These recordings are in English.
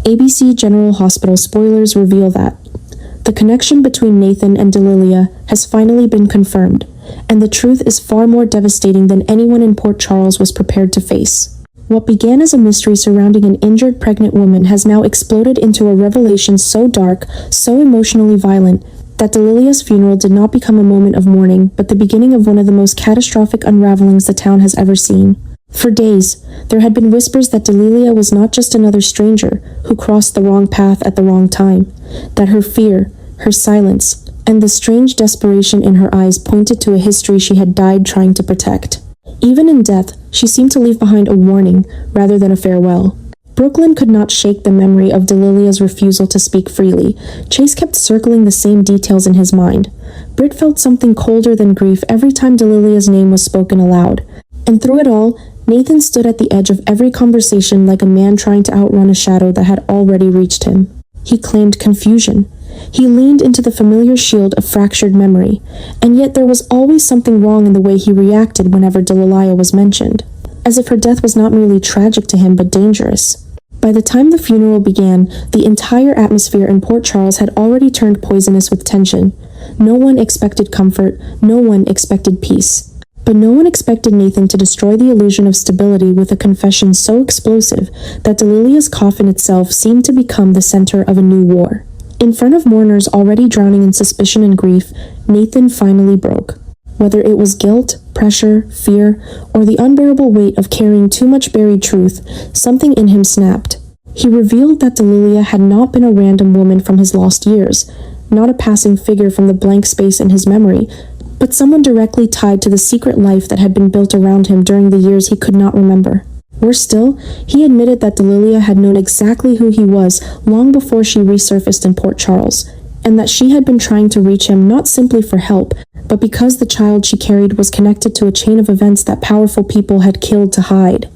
ABC General Hospital spoilers reveal that the connection between Nathan and Deliliah has finally been confirmed, and the truth is far more devastating than anyone in Port Charles was prepared to face. What began as a mystery surrounding an injured pregnant woman has now exploded into a revelation so dark, so emotionally violent, that Deliliah's funeral did not become a moment of mourning, but the beginning of one of the most catastrophic unravelings the town has ever seen. For days, there had been whispers that Deliliah was not just another stranger who crossed the wrong path at the wrong time, that her fear, her silence, and the strange desperation in her eyes pointed to a history she had died trying to protect. Even in death, she seemed to leave behind a warning rather than a farewell. Brooklyn could not shake the memory of Deliliah's refusal to speak freely. Chase kept circling the same details in his mind. Britt felt something colder than grief every time Deliliah's name was spoken aloud. And through it all, Nathan stood at the edge of every conversation like a man trying to outrun a shadow that had already reached him. He claimed confusion. He leaned into the familiar shield of fractured memory, and yet there was always something wrong in the way he reacted whenever Deliliah was mentioned, as if her death was not merely tragic to him but dangerous. By the time the funeral began, the entire atmosphere in Port Charles had already turned poisonous with tension. No one expected comfort, no one expected peace. But no one expected Nathan to destroy the illusion of stability with a confession so explosive that Deliliah's coffin itself seemed to become the center of a new war. In front of mourners already drowning in suspicion and grief, Nathan finally broke. Whether it was guilt, pressure, fear, or the unbearable weight of carrying too much buried truth, something in him snapped. He revealed that Deliliah had not been a random woman from his lost years, not a passing figure from the blank space in his memory, but someone directly tied to the secret life that had been built around him during the years he could not remember. Worse still, he admitted that Deliliah had known exactly who he was long before she resurfaced in Port Charles, and that she had been trying to reach him not simply for help, but because the child she carried was connected to a chain of events that powerful people had killed to hide.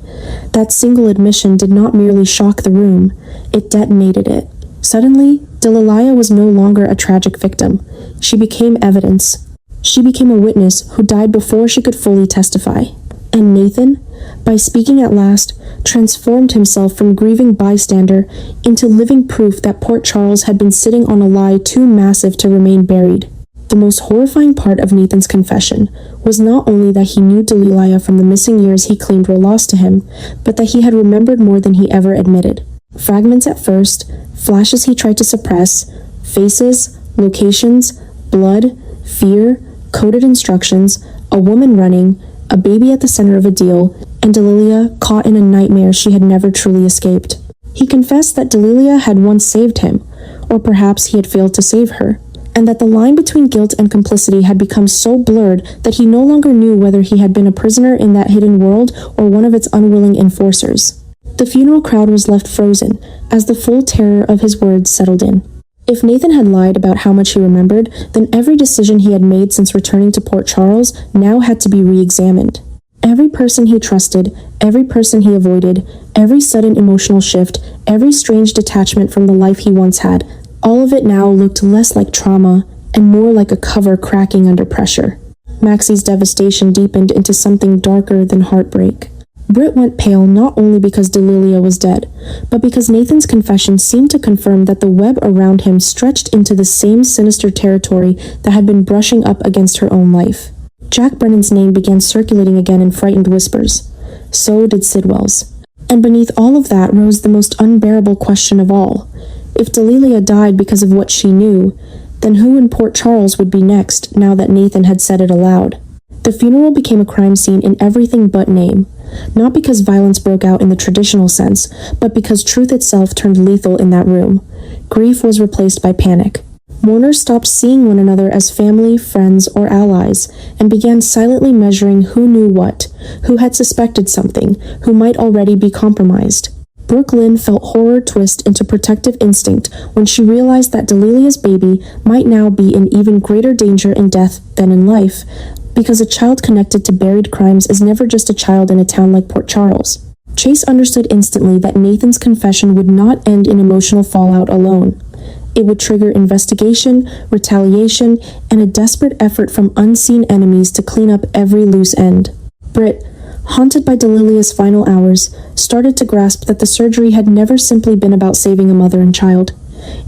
That single admission did not merely shock the room, it detonated it. Suddenly, Deliliah was no longer a tragic victim. She became evidence. She became a witness who died before she could fully testify. And Nathan, by speaking at last, transformed himself from grieving bystander into living proof that Port Charles had been sitting on a lie too massive to remain buried. The most horrifying part of Nathan's confession was not only that he knew Deliliah from the missing years he claimed were lost to him, but that he had remembered more than he ever admitted. Fragments at first, flashes he tried to suppress, faces, locations, blood, fear, coded instructions, a woman running, a baby at the center of a deal, and Deliliah caught in a nightmare she had never truly escaped. He confessed that Deliliah had once saved him, or perhaps he had failed to save her, and that the line between guilt and complicity had become so blurred that he no longer knew whether he had been a prisoner in that hidden world or one of its unwilling enforcers. The funeral crowd was left frozen as the full terror of his words settled in. If Nathan had lied about how much he remembered, then every decision he had made since returning to Port Charles now had to be re-examined. Every person he trusted, every person he avoided, every sudden emotional shift, every strange detachment from the life he once had, all of it now looked less like trauma and more like a cover cracking under pressure. Maxie's devastation deepened into something darker than heartbreak. Britt went pale not only because Deliliah was dead, but because Nathan's confession seemed to confirm that the web around him stretched into the same sinister territory that had been brushing up against her own life. Jack Brennan's name began circulating again in frightened whispers. So did Sidwell's. And beneath all of that rose the most unbearable question of all. If Deliliah died because of what she knew, then who in Port Charles would be next now that Nathan had said it aloud? The funeral became a crime scene in everything but name. Not because violence broke out in the traditional sense, but because truth itself turned lethal in that room. Grief was replaced by panic. Mourners stopped seeing one another as family, friends, or allies, and began silently measuring who knew what, who had suspected something, who might already be compromised. Brooke Lynn felt horror twist into protective instinct when she realized that Deliliah's baby might now be in even greater danger in death than in life, because a child connected to buried crimes is never just a child in a town like Port Charles. Chase understood instantly that Nathan's confession would not end in emotional fallout alone. It would trigger investigation, retaliation, and a desperate effort from unseen enemies to clean up every loose end. Britt, haunted by Deliliah's final hours, started to grasp that the surgery had never simply been about saving a mother and child.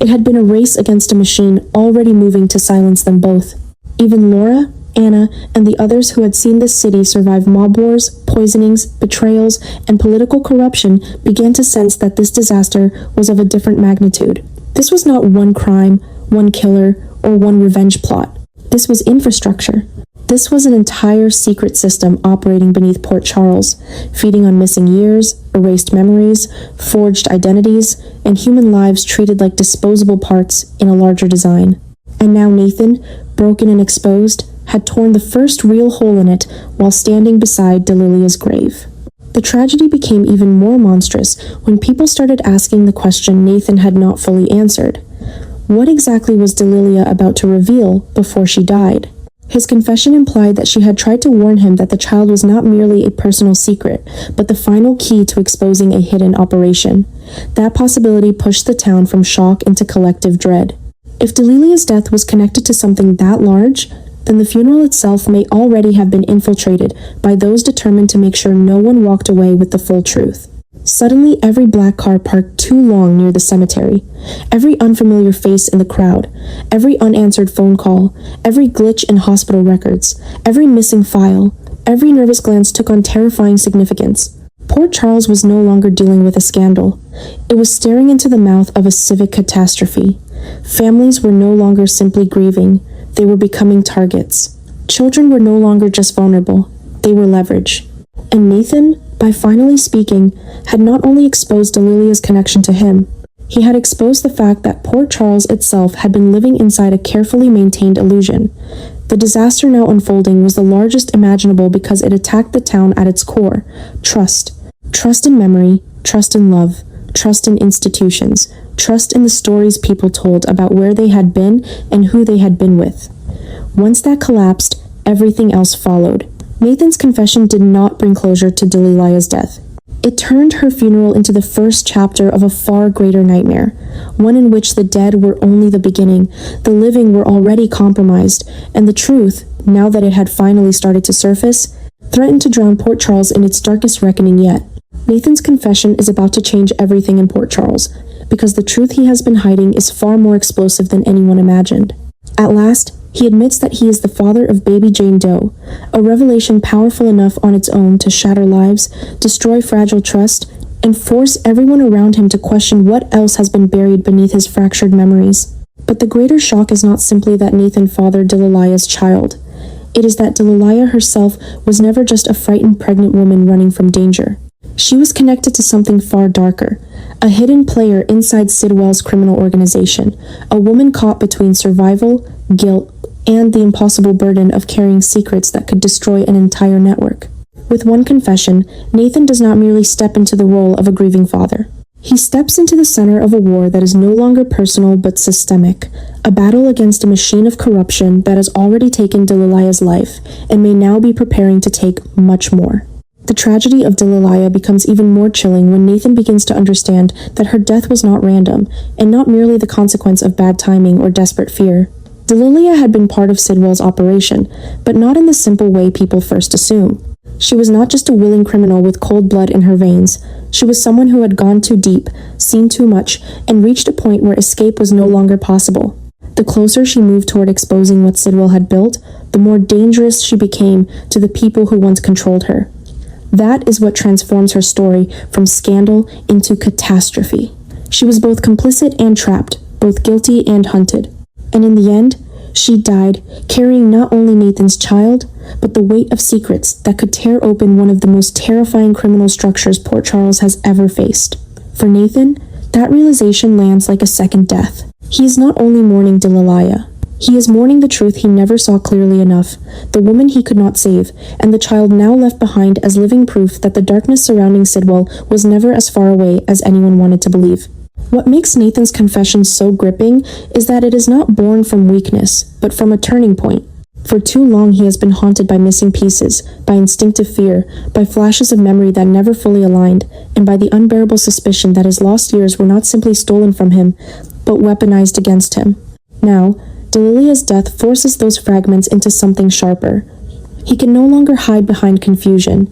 It had been a race against a machine already moving to silence them both. Even Laura, Anna, and the others who had seen this city survive mob wars, poisonings, betrayals, and political corruption began to sense that this disaster was of a different magnitude. This was not one crime, one killer, or one revenge plot. This was infrastructure. This was an entire secret system operating beneath Port Charles, feeding on missing years, erased memories, forged identities, and human lives treated like disposable parts in a larger design. And now Nathan, broken and exposed, had torn the first real hole in it while standing beside Deliliah's grave. The tragedy became even more monstrous when people started asking the question Nathan had not fully answered. What exactly was Deliliah about to reveal before she died? His confession implied that she had tried to warn him that the child was not merely a personal secret, but the final key to exposing a hidden operation. That possibility pushed the town from shock into collective dread. If Deliliah's death was connected to something that large, then the funeral itself may already have been infiltrated by those determined to make sure no one walked away with the full truth. Suddenly, every black car parked too long near the cemetery, every unfamiliar face in the crowd, every unanswered phone call, every glitch in hospital records, every missing file, every nervous glance took on terrifying significance. Port Charles was no longer dealing with a scandal. It was staring into the mouth of a civic catastrophe. Families were no longer simply grieving, they were becoming targets. Children were no longer just vulnerable, they were leverage. And Nathan, by finally speaking, had not only exposed Deliliah's connection to him, he had exposed the fact that Port Charles itself had been living inside a carefully maintained illusion. The disaster now unfolding was the largest imaginable because it attacked the town at its core. Trust. Trust in memory, trust in love, trust in institutions, trust in the stories people told about where they had been and who they had been with. Once that collapsed, everything else followed. Nathan's confession did not bring closure to Deliliah's death. It turned her funeral into the first chapter of a far greater nightmare, one in which the dead were only the beginning, the living were already compromised, and the truth, now that it had finally started to surface, threatened to drown Port Charles in its darkest reckoning yet. Nathan's confession is about to change everything in Port Charles, because the truth he has been hiding is far more explosive than anyone imagined. At last, he admits that he is the father of baby Jane Doe, a revelation powerful enough on its own to shatter lives, destroy fragile trust, and force everyone around him to question what else has been buried beneath his fractured memories. But the greater shock is not simply that Nathan fathered Deliliah's child. It is that Deliliah herself was never just a frightened pregnant woman running from danger. She was connected to something far darker, a hidden player inside Sidwell's criminal organization, a woman caught between survival, guilt, and the impossible burden of carrying secrets that could destroy an entire network. With one confession, Nathan does not merely step into the role of a grieving father. He steps into the center of a war that is no longer personal but systemic, a battle against a machine of corruption that has already taken Deliliah's life and may now be preparing to take much more. The tragedy of Deliliah becomes even more chilling when Nathan begins to understand that her death was not random, and not merely the consequence of bad timing or desperate fear. Deliliah had been part of Sidwell's operation, but not in the simple way people first assume. She was not just a willing criminal with cold blood in her veins. She was someone who had gone too deep, seen too much, and reached a point where escape was no longer possible. The closer she moved toward exposing what Sidwell had built, the more dangerous she became to the people who once controlled her. That is what transforms her story from scandal into catastrophe. She was both complicit and trapped, both guilty and hunted. And in the end, she died, carrying not only Nathan's child, but the weight of secrets that could tear open one of the most terrifying criminal structures Port Charles has ever faced. For Nathan, that realization lands like a second death. He is not only mourning Deliliah, he is mourning the truth he never saw clearly enough, the woman he could not save, and the child now left behind as living proof that the darkness surrounding Sidwell was never as far away as anyone wanted to believe. What makes Nathan's confession so gripping is that it is not born from weakness, but from a turning point. For too long he has been haunted by missing pieces, by instinctive fear, by flashes of memory that never fully aligned, and by the unbearable suspicion that his lost years were not simply stolen from him, but weaponized against him. Now, Deliliah's death forces those fragments into something sharper. He can no longer hide behind confusion.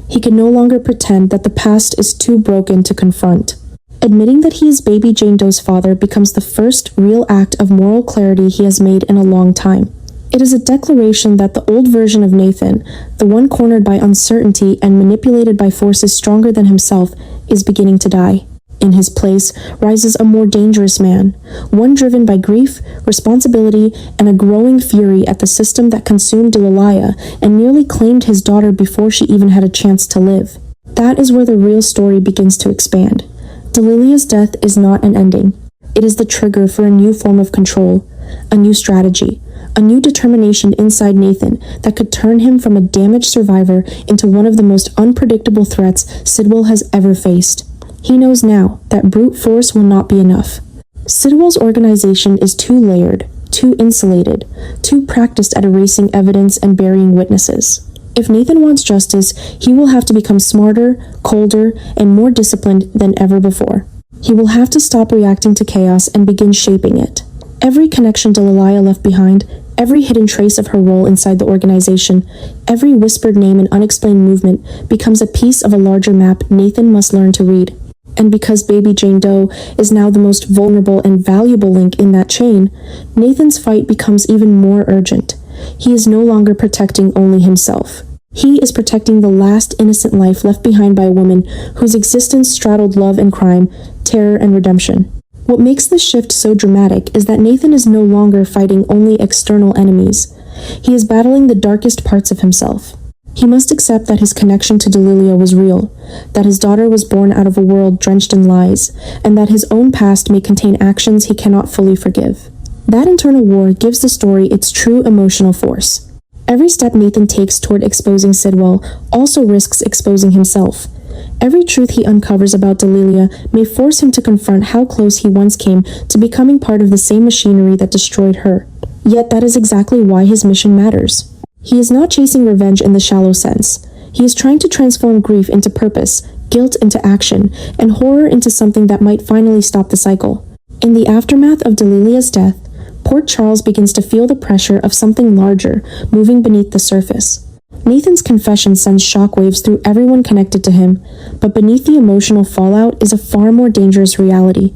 He can no longer pretend that the past is too broken to confront. Admitting that he is baby Jane Doe's father becomes the first real act of moral clarity he has made in a long time. It is a declaration that the old version of Nathan, the one cornered by uncertainty and manipulated by forces stronger than himself, is beginning to die. In his place rises a more dangerous man, one driven by grief, responsibility, and a growing fury at the system that consumed Deliliah and nearly claimed his daughter before she even had a chance to live. That is where the real story begins to expand. Deliliah's death is not an ending. It is the trigger for a new form of control, a new strategy, a new determination inside Nathan that could turn him from a damaged survivor into one of the most unpredictable threats Sidwell has ever faced. He knows now that brute force will not be enough. Sidwell's organization is too layered, too insulated, too practiced at erasing evidence and burying witnesses. If Nathan wants justice, he will have to become smarter, colder, and more disciplined than ever before. He will have to stop reacting to chaos and begin shaping it. Every connection Deliliah left behind, every hidden trace of her role inside the organization, every whispered name and unexplained movement becomes a piece of a larger map Nathan must learn to read. And because baby Jane Doe is now the most vulnerable and valuable link in that chain, Nathan's fight becomes even more urgent. He is no longer protecting only himself. He is protecting the last innocent life left behind by a woman whose existence straddled love and crime, terror and redemption. What makes this shift so dramatic is that Nathan is no longer fighting only external enemies. He is battling the darkest parts of himself. He must accept that his connection to Deliliah was real, that his daughter was born out of a world drenched in lies, and that his own past may contain actions he cannot fully forgive. That internal war gives the story its true emotional force. Every step Nathan takes toward exposing Sidwell also risks exposing himself. Every truth he uncovers about Deliliah may force him to confront how close he once came to becoming part of the same machinery that destroyed her. Yet that is exactly why his mission matters. He is not chasing revenge in the shallow sense. He is trying to transform grief into purpose, guilt into action, and horror into something that might finally stop the cycle. In the aftermath of Deliliah's death, Port Charles begins to feel the pressure of something larger moving beneath the surface. Nathan's confession sends shockwaves through everyone connected to him, but beneath the emotional fallout is a far more dangerous reality.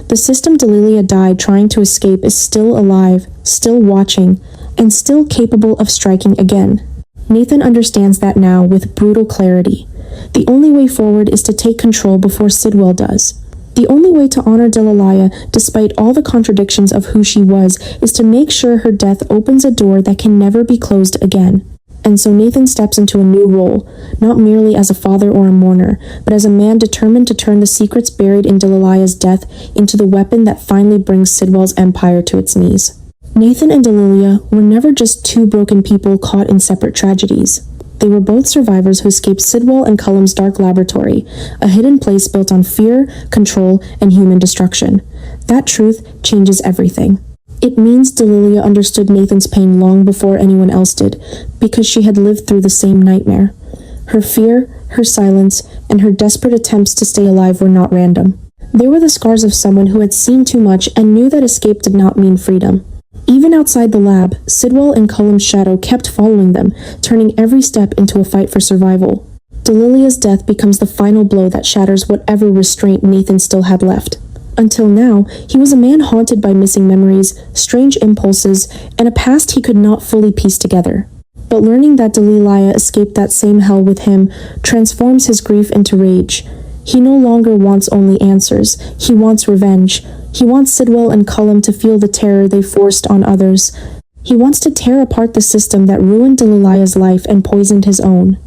The system Deliliah died trying to escape is still alive, still watching, and still capable of striking again. Nathan understands that now with brutal clarity. The only way forward is to take control before Sidwell does. The only way to honor Deliliah, despite all the contradictions of who she was, is to make sure her death opens a door that can never be closed again. And so Nathan steps into a new role, not merely as a father or a mourner, but as a man determined to turn the secrets buried in Deliliah's death into the weapon that finally brings Sidwell's empire to its knees. Nathan and Deliliah were never just two broken people caught in separate tragedies. They were both survivors who escaped Sidwell and Cullum's dark laboratory, a hidden place built on fear, control, and human destruction. That truth changes everything. It means Deliliah understood Nathan's pain long before anyone else did, because she had lived through the same nightmare. Her fear, her silence, and her desperate attempts to stay alive were not random. They were the scars of someone who had seen too much and knew that escape did not mean freedom. Even outside the lab, Sidwell and Cullum's shadow kept following them, turning every step into a fight for survival. Deliliah's death becomes the final blow that shatters whatever restraint Nathan still had left. Until now, he was a man haunted by missing memories, strange impulses, and a past he could not fully piece together. But learning that Deliliah escaped that same hell with him transforms his grief into rage. He no longer wants only answers, he wants revenge. He wants Sidwell and Cullum to feel the terror they forced on others. He wants to tear apart the system that ruined Deliliah's life and poisoned his own.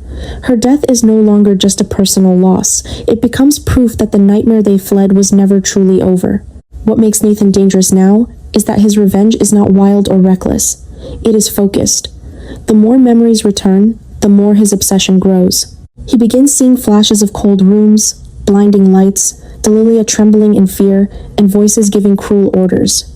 Her death is no longer just a personal loss. It becomes proof that the nightmare they fled was never truly over. What makes Nathan dangerous now is that his revenge is not wild or reckless. It is focused. The more memories return, the more his obsession grows. He begins seeing flashes of cold rooms, blinding lights, Deliliah trembling in fear, and voices giving cruel orders.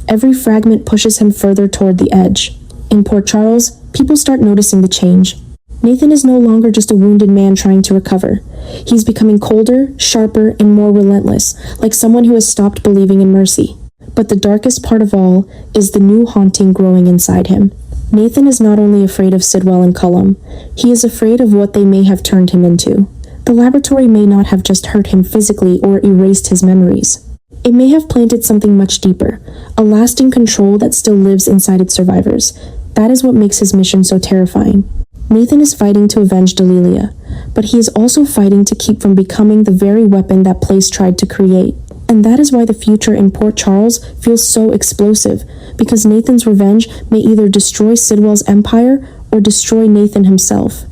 Every fragment pushes him further toward the edge. In Port Charles, people start noticing the change. Nathan is no longer just a wounded man trying to recover. He's becoming colder, sharper, and more relentless, like someone who has stopped believing in mercy. But the darkest part of all is the new haunting growing inside him. Nathan is not only afraid of Sidwell and Cullum, he is afraid of what they may have turned him into. The laboratory may not have just hurt him physically or erased his memories. It may have planted something much deeper, a lasting control that still lives inside its survivors. That is what makes his mission so terrifying. Nathan is fighting to avenge Deliliah, but he is also fighting to keep from becoming the very weapon that place tried to create. And that is why the future in Port Charles feels so explosive, because Nathan's revenge may either destroy Sidwell's empire or destroy Nathan himself.